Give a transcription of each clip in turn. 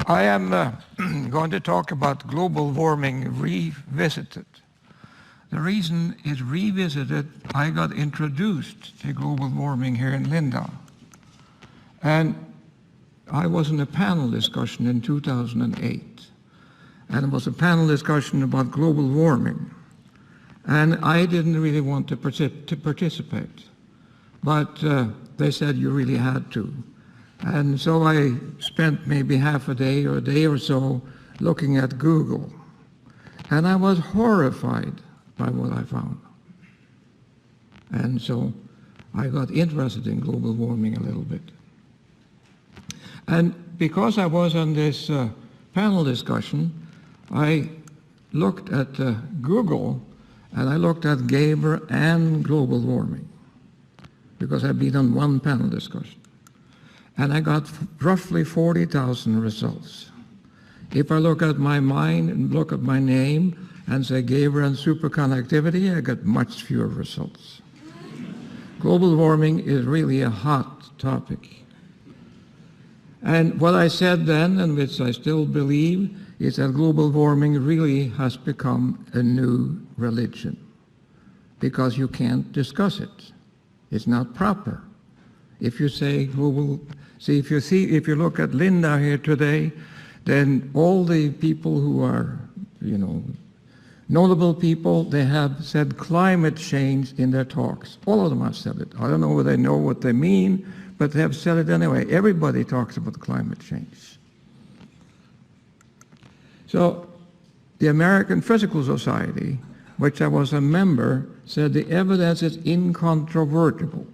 I am going to talk about global warming revisited. The reason it's revisited, I got introduced to global warming here in Linda. And I was in a panel discussion in 2008. And it was a panel discussion about global warming. And I didn't really want to participate. But they said you really had to. And so I spent maybe half a day or a day or so looking at Google. And I was horrified by what I found. And so I got interested in global warming a little bit. And because I was on this panel discussion, I looked at Google and I looked at Gaber and global warming because I've been on one panel discussion. And I got roughly 40,000 results. If I look at my mind and look at my name and say Gaber and superconductivity, I got much fewer results. Global warming is really a hot topic. And what I said then, and which I still believe, is that global warming really has become a new religion because you can't discuss it. It's not proper. If you say global, if you look at Linda here today, then all the people who are, notable people, they have said climate change in their talks. All of them have said it. I don't know whether they know what they mean, but they have said it anyway. Everybody talks about climate change. So the American Physical Society, which I was a member, said the evidence is incontrovertible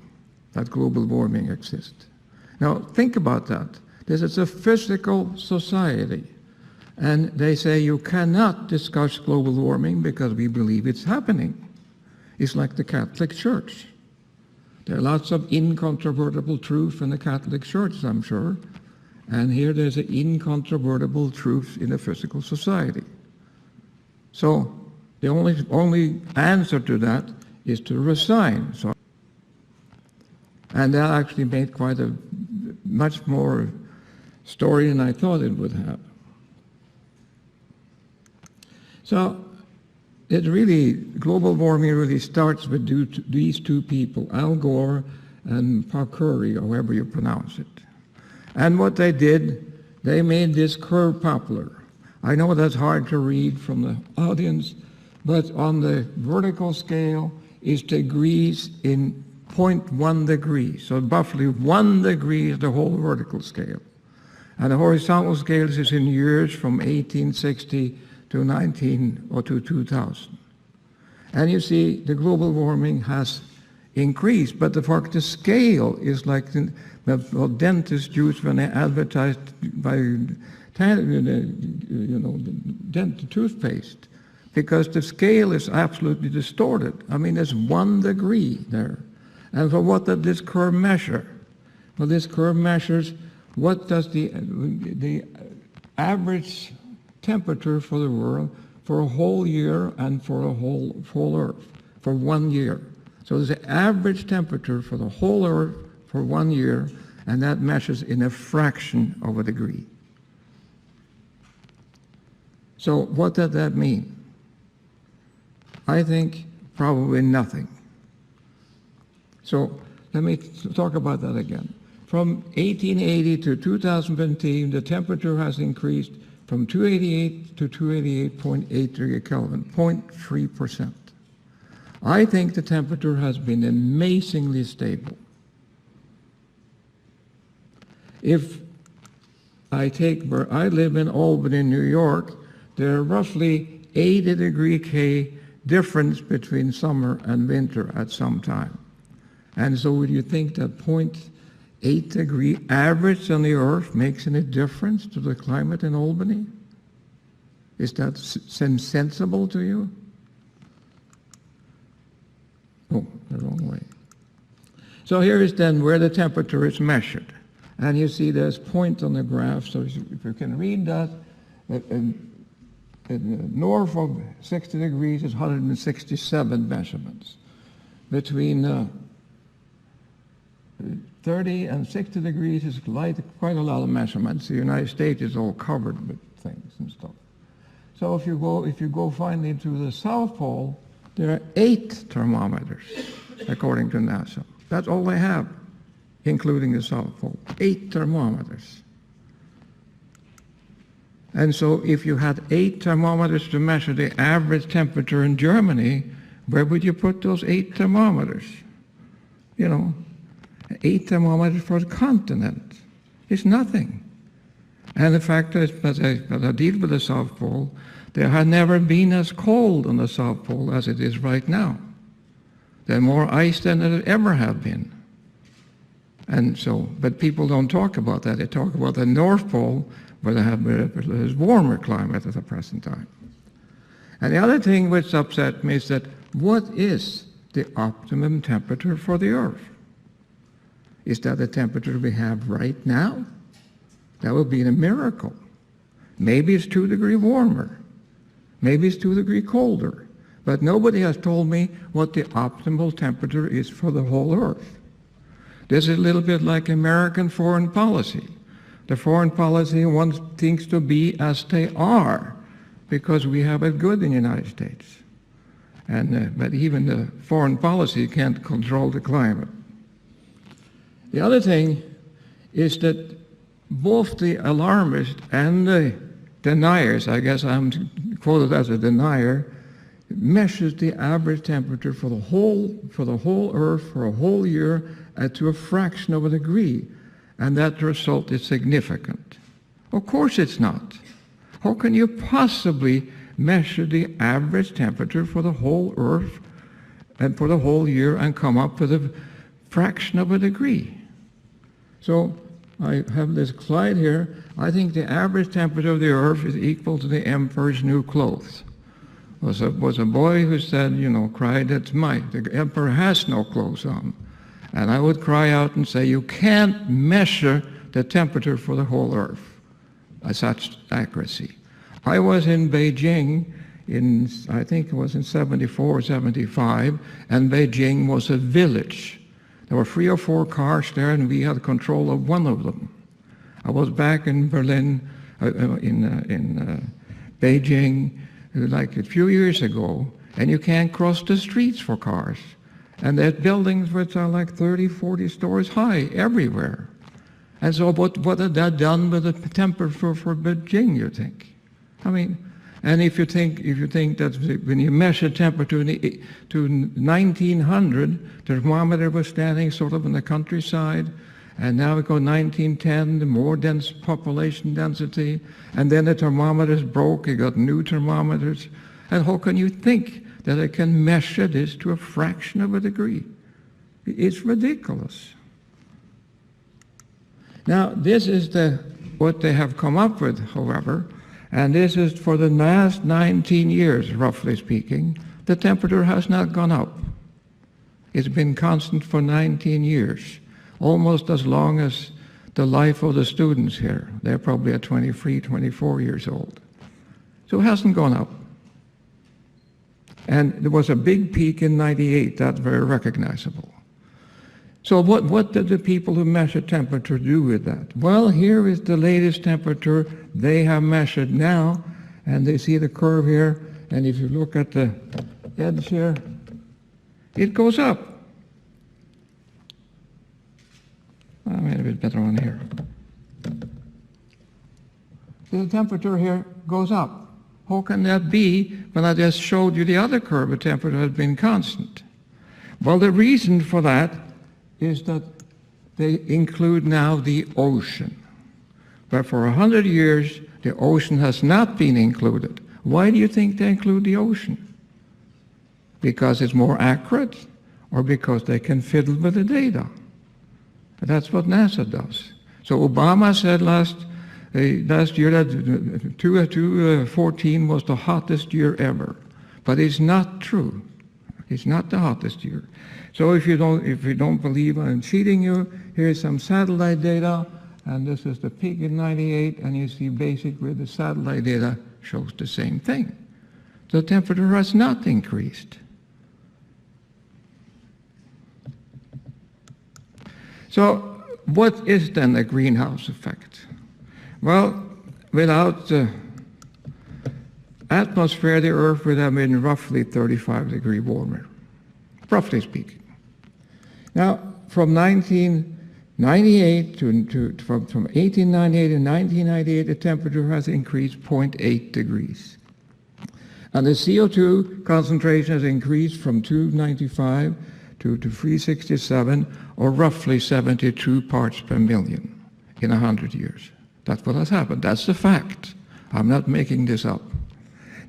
that global warming exists. Now think about that. This is a physical society. And they say you cannot discuss global warming because we believe it's happening. It's like the Catholic Church. There are lots of incontrovertible truth in the Catholic Church, I'm sure. And here there's an incontrovertible truth in the physical society. So the only answer to that is to resign. So, and that actually made quite a much more story than I thought it would have. So global warming really starts with these two people, Al Gore and Curry, or however you pronounce it. And what they did, they made this curve popular. I know that's hard to read from the audience, but on the vertical scale is degrees in 0.1 degrees. So roughly 1 degree is the whole vertical scale. And the horizontal scale is in years from 1860 to 2000. And you see the global warming has increased, but the scale is like what dentists use when they advertise by toothpaste, because the scale is absolutely distorted. I mean, there's 1 degree there. And for what does this curve measure? Well, this curve measures what does the average temperature for the world for a whole year and for a whole Earth for 1 year. So there's the average temperature for the whole Earth for 1 year, and that measures in a fraction of a degree. So what does that mean? I think probably nothing. So let me talk about that again. From 1880 to 2015, the temperature has increased from 288 to 288.8 degree Kelvin, 0.3%. I think the temperature has been amazingly stable. If I take where I live in Albany, New York, there are roughly 80 degree K difference between summer and winter at some time. And so would you think that 0.8 degree average on the Earth makes any difference to the climate in Albany? Is that sensible to you? Oh, the wrong way. So here is then where the temperature is measured. And you see there's point on the graph, so if you can read that, north of 60 degrees is 167 measurements. Between 30 and 60 degrees is quite a lot of measurements. The United States is all covered with things and stuff. So if you go finally to the South Pole, there are 8 thermometers, according to NASA. That's all they have, including the South Pole. 8 thermometers. And so if you had 8 thermometers to measure the average temperature in Germany, where would you put those 8 thermometers? You know, 8 thermometers for a continent. It's nothing. And the fact is, as I deal with the South Pole, there had never been as cold on the South Pole as it is right now. There's more ice than there ever have been. And so, but people don't talk about that. They talk about the North Pole, where they have a warmer climate at the present time. And the other thing which upset me is that what is the optimum temperature for the Earth? Is that the temperature we have right now? That would be a miracle. Maybe it's 2 degrees warmer. Maybe it's 2 degrees colder. But nobody has told me what the optimal temperature is for the whole Earth. This is a little bit like American foreign policy. The foreign policy wants things to be as they are because we have it good in the United States. But even the foreign policy can't control the climate. The other thing is that both the alarmists and the deniers, I guess I'm quoted as a denier, measures the average temperature for the whole Earth for a whole year to a fraction of a degree, and that result is significant. Of course it's not. How can you possibly measure the average temperature for the whole Earth and for the whole year and come up with a fraction of a degree? So I have this slide here. I think the average temperature of the Earth is equal to the emperor's new clothes. Was a boy who said, cried, the emperor has no clothes on. And I would cry out and say, you can't measure the temperature for the whole Earth at such accuracy. I was in Beijing I think it was in 74 or 75, and Beijing was a village. There were 3 or 4 cars there, and we had control of one of them. I was back in Berlin, in Beijing, like a few years ago, and you can't cross the streets for cars. And there's buildings which are like 30, 40 stories high everywhere. And so what had that done with the temperature for Beijing, you think? I mean, and if you think that when you measure temperature to 1900, the thermometer was standing sort of in the countryside, and now we go 1910, the more dense population density, and then the thermometers broke, you got new thermometers, and how can you think that I can measure this to a fraction of a degree? It's ridiculous. Now, this is what they have come up with, however, and this is for the last 19 years, roughly speaking. The temperature has not gone up. It's been constant for 19 years, almost as long as the life of the students here. They're probably at 23, 24 years old. So it hasn't gone up. And there was a big peak in 98. That's very recognizable. So what did the people who measure temperature do with that? Well, here is the latest temperature they have measured now, and they see the curve here, and if you look at the edge here, it goes up. I made a bit better on here. So the temperature here goes up. How can that be when I just showed you the other curve, the temperature has been constant? Well, the reason for that is that they include now the ocean. But for 100 years, the ocean has not been included. Why do you think they include the ocean? Because it's more accurate, or because they can fiddle with the data? That's what NASA does. So Obama said last year that 2014 was the hottest year ever. But it's not true. It's not the hottest year. So if you don't believe I'm cheating you, here's some satellite data, and this is the peak in 98, and you see basically the satellite data shows the same thing. The temperature has not increased. So what is then a greenhouse effect? Well, without the atmosphere, the Earth would have been roughly 35 degrees warmer, roughly speaking. Now, from 1898 to 1998, the temperature has increased 0.8 degrees. And the CO2 concentration has increased from 295 to 367, or roughly 72 parts per million in 100 years. That's what has happened. That's the fact. I'm not making this up.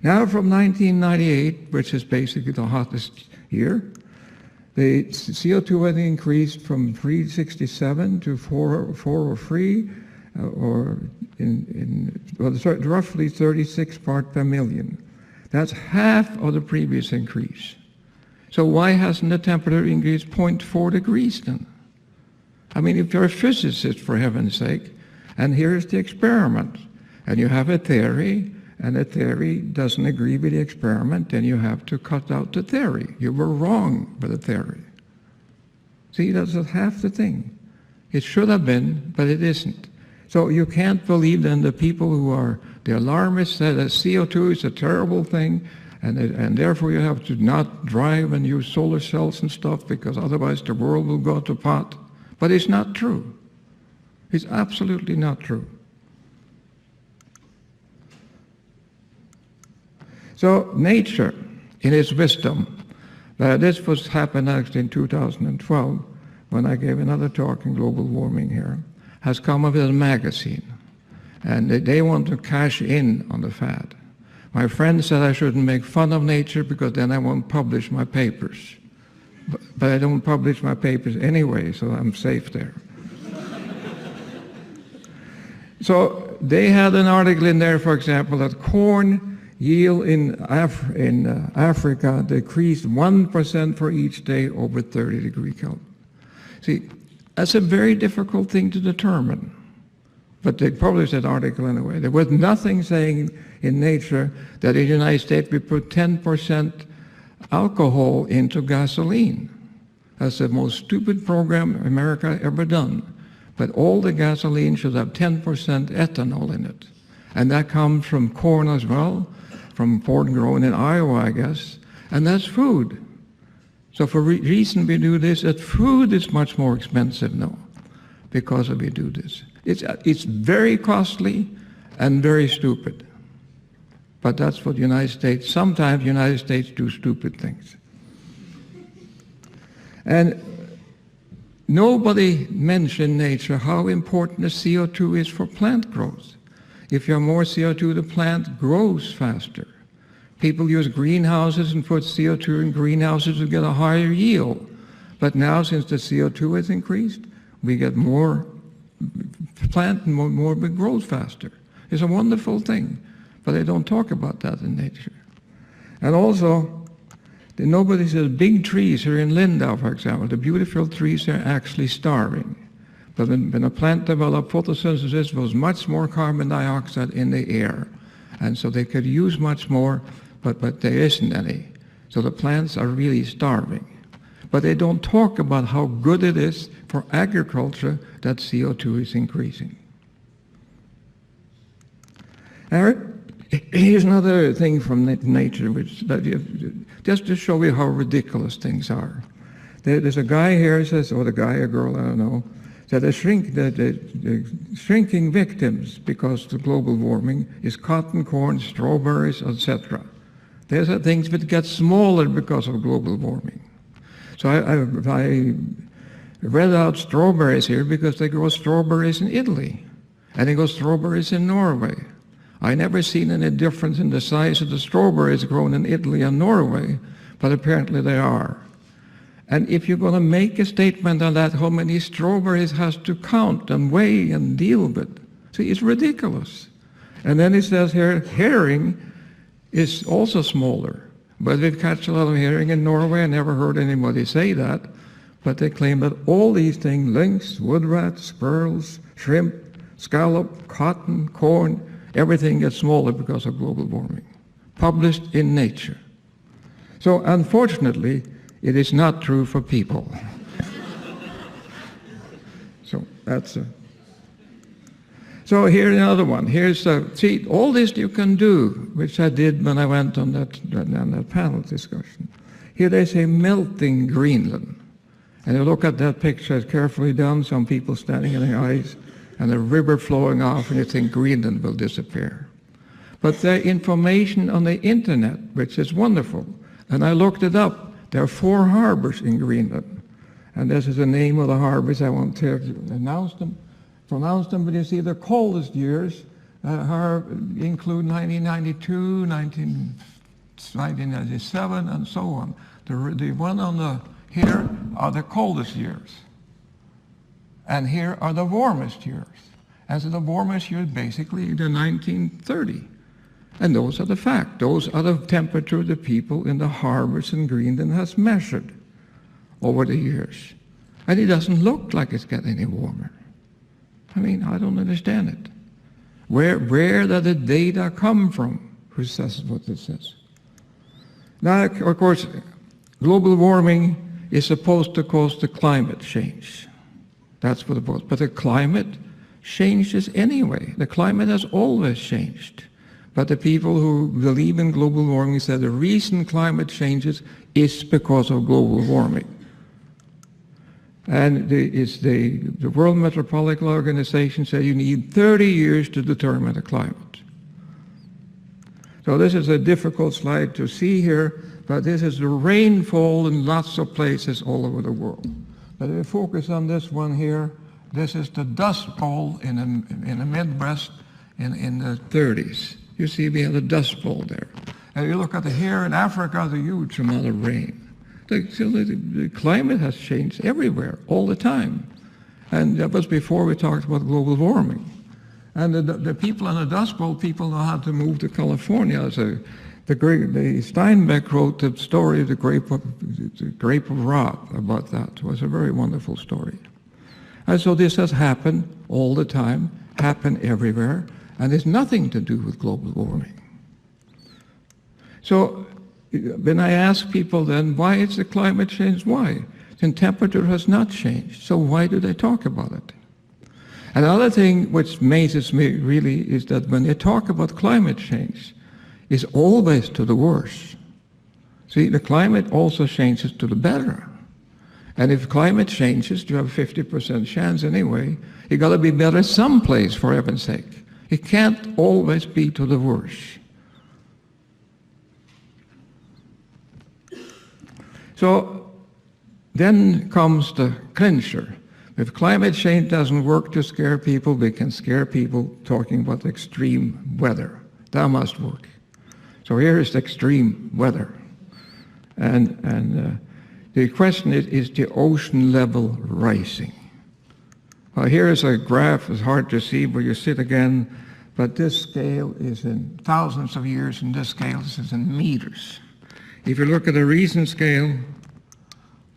Now from 1998, which is basically the hottest year, the CO2 has increased from 367 to 403, roughly 36 parts per million. That's half of the previous increase. So why hasn't the temperature increased 0.4 degrees then? I mean, if you're a physicist, for heaven's sake, and here's the experiment, and you have a theory, and the theory doesn't agree with the experiment, then you have to cut out the theory. You were wrong with the theory. See, that's half the thing. It should have been, but it isn't. So you can't believe then the people who are the alarmists that CO2 is a terrible thing, and therefore you have to not drive and use solar cells and stuff because otherwise the world will go to pot. But it's not true. It's absolutely not true. So nature, in its wisdom, this was happened actually in 2012 when I gave another talk on global warming here, has come up with a magazine. And they want to cash in on the fad. My friend said I shouldn't make fun of nature because then I won't publish my papers. But I don't publish my papers anyway, so I'm safe there. So they had an article in there, for example, that corn yield in Africa decreased 1% for each day over 30 degree Kelvin. See, that's a very difficult thing to determine. But they published that article anyway. There was nothing saying in Nature that in the United States we put 10% alcohol into gasoline. That's the most stupid program America ever done. But all the gasoline should have 10% ethanol in it. And that comes from corn as well, from corn grown in Iowa, I guess. And that's food. So for reason we do this, that food is much more expensive now because we do this. It's very costly and very stupid. But that's what the United States, sometimes the United States do stupid things. And nobody mentioned nature how important the CO2 is for plant growth. If you have more CO2, the plant grows faster. People use greenhouses and put CO2 in greenhouses to get a higher yield. But now, since the CO2 has increased, we get more plant and more grows faster. It's a wonderful thing, but they don't talk about that in nature. And also, nobody says big trees here in Lindau, for example, the beautiful trees are actually starving. But when a plant developed photosynthesis, there was much more carbon dioxide in the air. And so they could use much more, but there isn't any. So the plants are really starving. But they don't talk about how good it is for agriculture that CO2 is increasing. Here's another thing from nature, just to show you how ridiculous things are. There's a guy here says, or the guy or girl, I don't know, that the shrinking victims because of global warming is cotton, corn, strawberries, etc. These are things that get smaller because of global warming. So I read out strawberries here because they grow strawberries in Italy, and they grow strawberries in Norway. I never seen any difference in the size of the strawberries grown in Italy and Norway, but apparently they are. And if you're going to make a statement on that, how many strawberries has to count and weigh and deal with? See, it's ridiculous. And then it says here, herring is also smaller. But we catch a lot of herring in Norway. I never heard anybody say that. But they claim that all these things, lynx, wood rats, squirrels, shrimp, scallop, cotton, corn, everything gets smaller because of global warming. Published in Nature. So unfortunately, it is not true for people. So here's another one. Here's see, all this you can do, which I did when I went on that panel discussion. Here they say melting Greenland. And you look at that picture, it's carefully done, some people standing in the ice, and a river flowing off, and you think Greenland will disappear. But the information on the internet, which is wonderful, and I looked it up, there are 4 harbors in Greenland. And this is the name of the harbors. I won't pronounce them, but you see the coldest years include 1992, 1997, and so on. The one on the here are the coldest years. And here are the warmest years. And so the warmest years basically the 1930. And those are the facts. Those are the temperature the people in the harbors in Greenland has measured over the years. And it doesn't look like it's getting any warmer. I mean, I don't understand it. Where does the data come from? Who says what it says? Now, of course, global warming is supposed to cause the climate change. That's what it was. But the climate changes anyway. The climate has always changed. But the people who believe in global warming said the reason climate changes is because of global warming. And the World Meteorological Organization said you need 30 years to determine the climate. So this is a difficult slide to see here, but this is the rainfall in lots of places all over the world. But if we focus on this one here, this is the Dust Bowl in the Midwest in the 30s. You see we have the Dust Bowl there. And you look at here in Africa, the huge amount of rain. The climate has changed everywhere, all the time. And that was before we talked about global warming. And the people in the Dust Bowl, people know how to move to California. So the Steinbeck wrote the story of the Grape of Wrath about that. It was a very wonderful story. And so this has happened all the time, happened everywhere, and it's nothing to do with global warming. So when I ask people then, why is the climate change? Why? The temperature has not changed, so why do they talk about it? Another thing which amazes me really is that when they talk about climate change, it's always to the worse. See, the climate also changes to the better. And if climate changes, you have a 50% chance anyway, you got to be better someplace, for heaven's sake. It can't always be to the worse. So then comes the clincher. If climate change doesn't work to scare people, we can scare people talking about extreme weather. That must work. So here is the extreme weather. And the question is the ocean level rising? Well, here is a graph. It's hard to see, but you see it again. But this scale is in thousands of years, and this scale is in meters. If you look at the recent scale,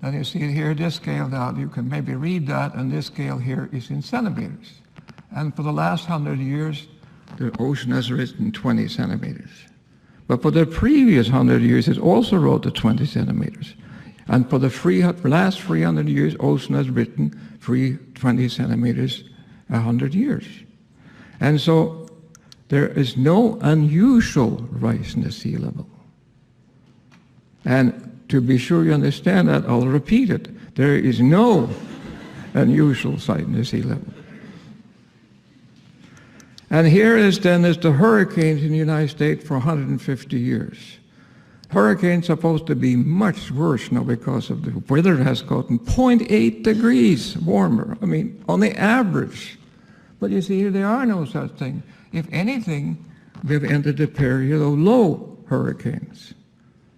then you see it here, this scale down, you can maybe read that, and this scale here is in centimeters. And for the last 100 years, the ocean has risen 20 centimeters. But for the previous 100 years, it also rose to 20 centimeters. And for the last 300 years, ocean has risen 20 centimeters 100 years. And so there is no unusual rise in the sea level. And to be sure you understand that, I'll repeat it. There is no unusual sight in the sea level. And here is the hurricanes in the United States for 150 years. Hurricanes are supposed to be much worse now because of the weather has gotten 0.8 degrees warmer. I mean, on the average. But you see, there are no such thing. If anything, we've entered a period of low hurricanes.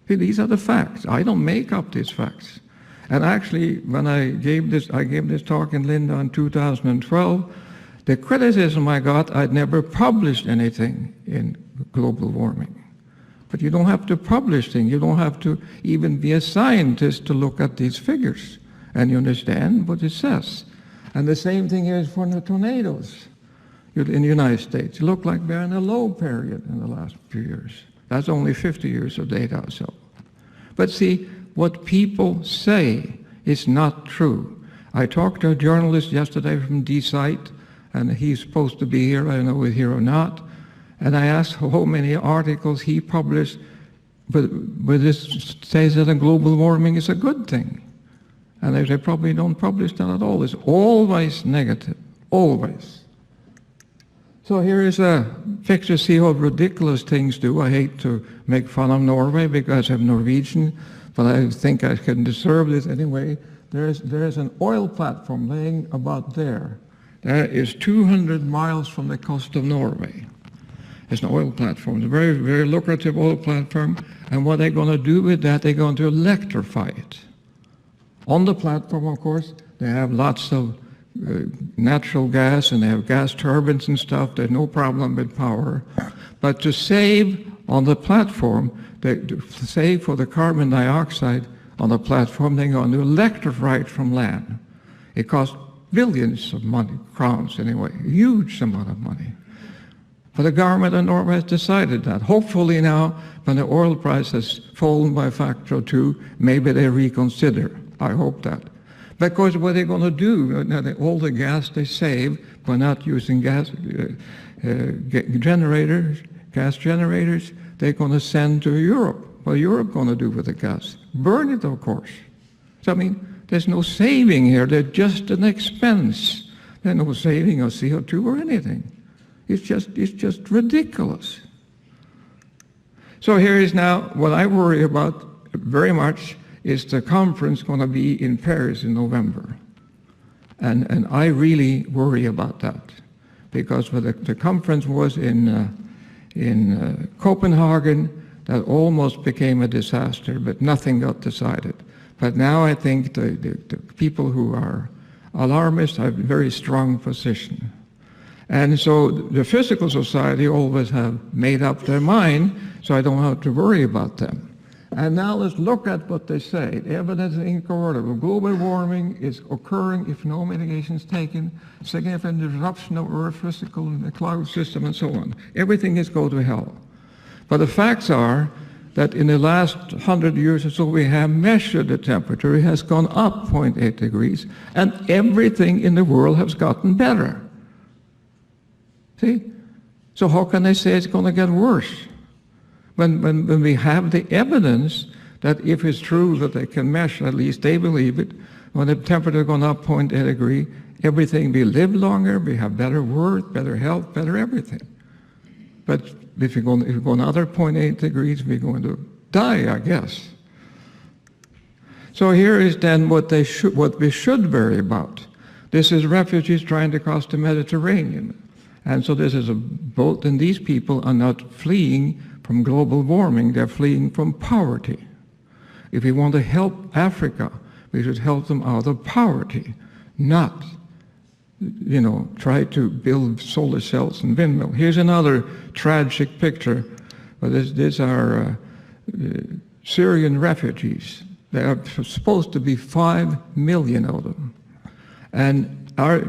See, these are the facts. I don't make up these facts. And actually, when I gave this talk in Linda in 2012, the criticism I got, I'd never published anything in global warming. But you don't have to publish things. You don't have to even be a scientist to look at these figures. And you understand what it says. And the same thing is for the tornadoes in the United States. It looked like we're in a low period in the last few years. That's only 50 years of data or so. But see, what people say is not true. I talked to a journalist yesterday from D-Site, and he's supposed to be here. I don't know if he's here or not. And I asked how many articles he published, but this says that global warming is a good thing. And they probably don't publish that at all. It's always negative, always. So here is a picture, see how ridiculous things do. I hate to make fun of Norway because I'm Norwegian, but I think I can deserve this anyway. There is an oil platform laying about there. That is 200 miles from the coast of Norway. It's an oil platform. It's a very, very lucrative oil platform. And what they're going to do with that, they're going to electrify it. On the platform, of course, they have lots of natural gas, and they have gas turbines and stuff. There's no problem with power. But to save on the platform, to save for the carbon dioxide on the platform, they're going to electrify it from land. It costs billions of money, crowns anyway, a huge amount of money. But the government of Norway has decided that. Hopefully now, when the oil price has fallen by a factor of 2, maybe they reconsider. I hope that. Because what they're going to do, all the gas they save by not using gas generators, they're going to send to Europe. What is Europe going to do with the gas? Burn it, of course. So, I mean, there's no saving here. They're just an expense. There's no saving of CO2 or anything. It's just ridiculous. So here is now what I worry about very much is the conference going to be in Paris in November. And I really worry about that. Because the conference was in Copenhagen, that almost became a disaster, but nothing got decided. But now I think the people who are alarmists have a very strong position. And so the physical society always have made up their mind, so I don't have to worry about them. And now let's look at what they say. The evidence is incorroborable. Global warming is occurring if no mitigation is taken, significant disruption of Earth's physical and the cloud system and so on. Everything is go to hell. But the facts are that in the last 100 years or so, we have measured the temperature. It has gone up 0.8 degrees, and everything in the world has gotten better. See? So how can they say it's going to get worse? When we have the evidence that if it's true that they can measure, at least they believe it, when the temperature has gone up 0.8 degree, everything, we live longer, we have better work, better health, better everything. But if you go another 0.8 degrees, we're going to die, I guess. So here is then what we should worry about. This is refugees trying to cross the Mediterranean. And so this is a boat, and these people are not fleeing from global warming, they're fleeing from poverty. If we want to help Africa, we should help them out of poverty, not, try to build solar cells and windmills. Here's another tragic picture. These are Syrian refugees. There are supposed to be 5 million of them. And I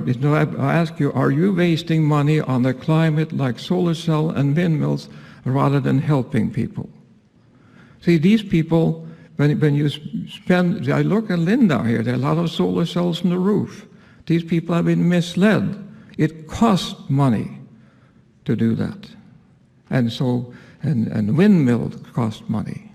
ask you, are you wasting money on the climate like solar cell and windmills rather than helping people? See, these people, when you spend, I look at Linda here, there are a lot of solar cells on the roof. These people have been misled. It costs money to do that. And so, and windmills cost money.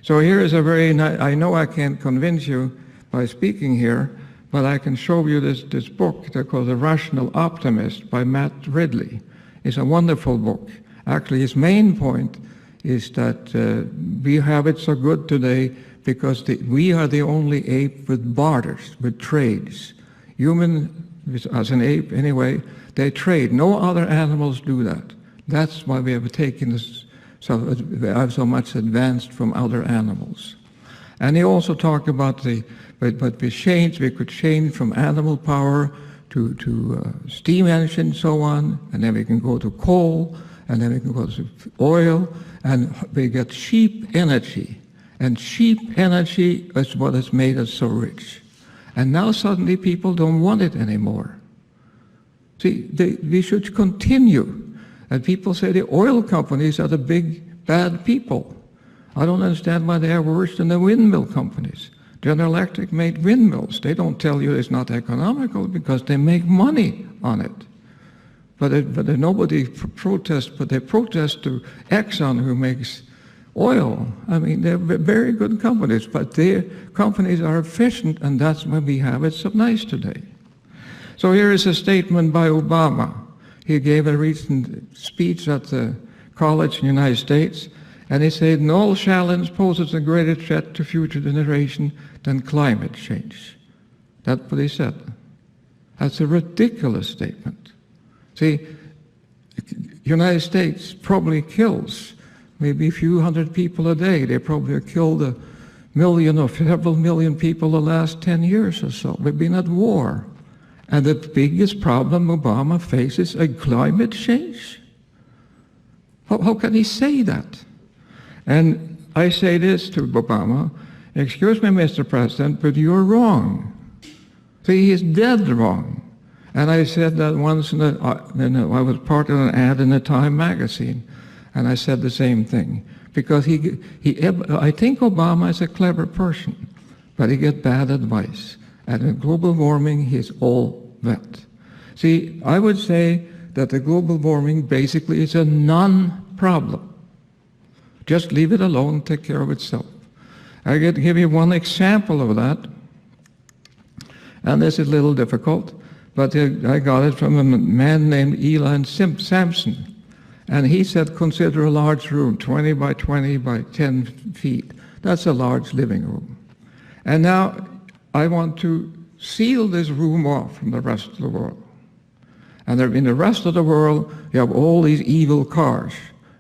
So here is a very nice, I know I can't convince you by speaking here, but I can show you this book called The Rational Optimist by Matt Ridley. It's a wonderful book. Actually, his main point is that we have it so good today because we are the only ape with barters, with trades. Human, as an ape anyway, they trade. No other animals do that. That's why we have taken this, so much advanced from other animals. And he also talked about but we could change from animal power to steam engine and so on, and then we can go to coal, and then we can go to oil, and we get cheap energy. And cheap energy is what has made us so rich. And now suddenly people don't want it anymore. See, we should continue. And people say the oil companies are the big bad people. I don't understand why they are worse than the windmill companies. General Electric made windmills. They don't tell you it's not economical because they make money on it. But nobody protests, but they protest to Exxon, who makes oil. I mean, they're very good companies, but their companies are efficient, and that's why we have it so nice today. So here is a statement by Obama. He gave a recent speech at the college in the United States, and he said, "No challenge poses a greater threat to future generation than climate change." That's what he said. That's a ridiculous statement. See, the United States probably kills maybe a few hundred people a day. They probably have killed 1 million or several million people the last 10 years or so. We've been at war. And the biggest problem Obama faces is climate change. How can he say that? And I say this to Obama, "Excuse me, Mr. President, but you're wrong." See, he's dead wrong. And I said that once I was part of an ad in the Time magazine, and I said the same thing. Because I think Obama is a clever person, but he gets bad advice. And in global warming, he's all that. See, I would say that the global warming basically is a non-problem. Just leave it alone, take care of itself. I can give you one example of that, and this is a little difficult, but I got it from a man named Eli Sampson. And he said, consider a large room, 20 by 20 by 10 feet. That's a large living room. And now I want to seal this room off from the rest of the world. And in the rest of the world, you have all these evil cars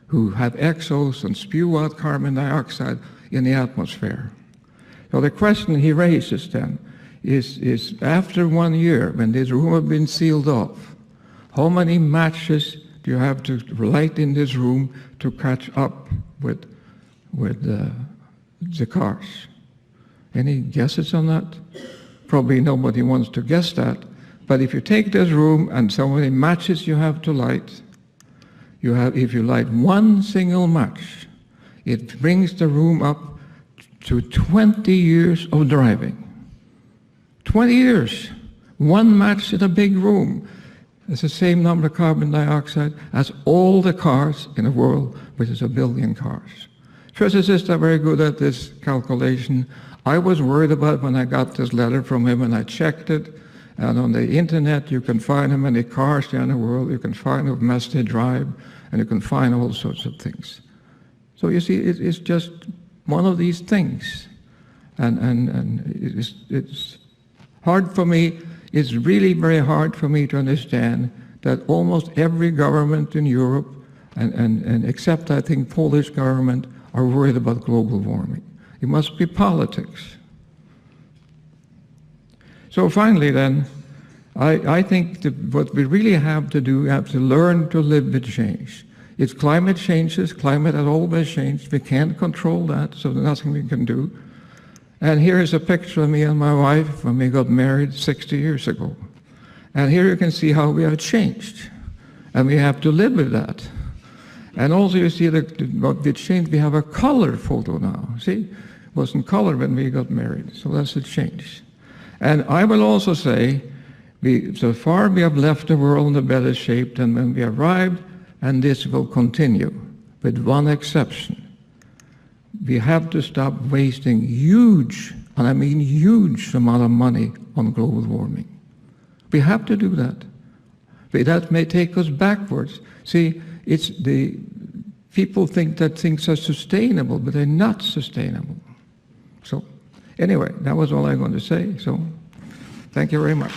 who have exhaust and spew out carbon dioxide in the atmosphere. So the question he raises then is after 1 year, when this room has been sealed off, how many matches do you have to light in this room to catch up with the cars? Any guesses on that? Probably nobody wants to guess that. But if you take this room and so many matches you have to light, if you light one single match, it brings the room up to 20 years of driving. 20 years. One match in a big room. It's the same number of carbon dioxide as all the cars in the world, which is 1 billion cars. Physicists are very good at this calculation. I was worried about when I got this letter from him, and I checked it. And on the internet, you can find how many cars there are in the world. You can find how much they drive, and you can find all sorts of things. So you see, it's just one of these things. And it's hard for me. It's really very hard for me to understand that almost every government in Europe, and except I think Polish government, are worried about global warming. It must be politics. So finally then, I think that what we really have to do, we have to learn to live with change. It's climate changes, climate has always changed. We can't control that, so there's nothing we can do. And here is a picture of me and my wife when we got married 60 years ago. And here you can see how we have changed. And we have to live with that. And also you see what we changed, we have a color photo now. See, it wasn't color when we got married, so that's a change. And I will also say, so far we have left the world in a better shape than when we arrived, and this will continue, with one exception. We have to stop wasting huge, and I mean huge amount of money on global warming. We have to do that. But that may take us backwards. See, it's the people think that things are sustainable, but they're not sustainable. So anyway, that was all I'm going to say. So thank you very much.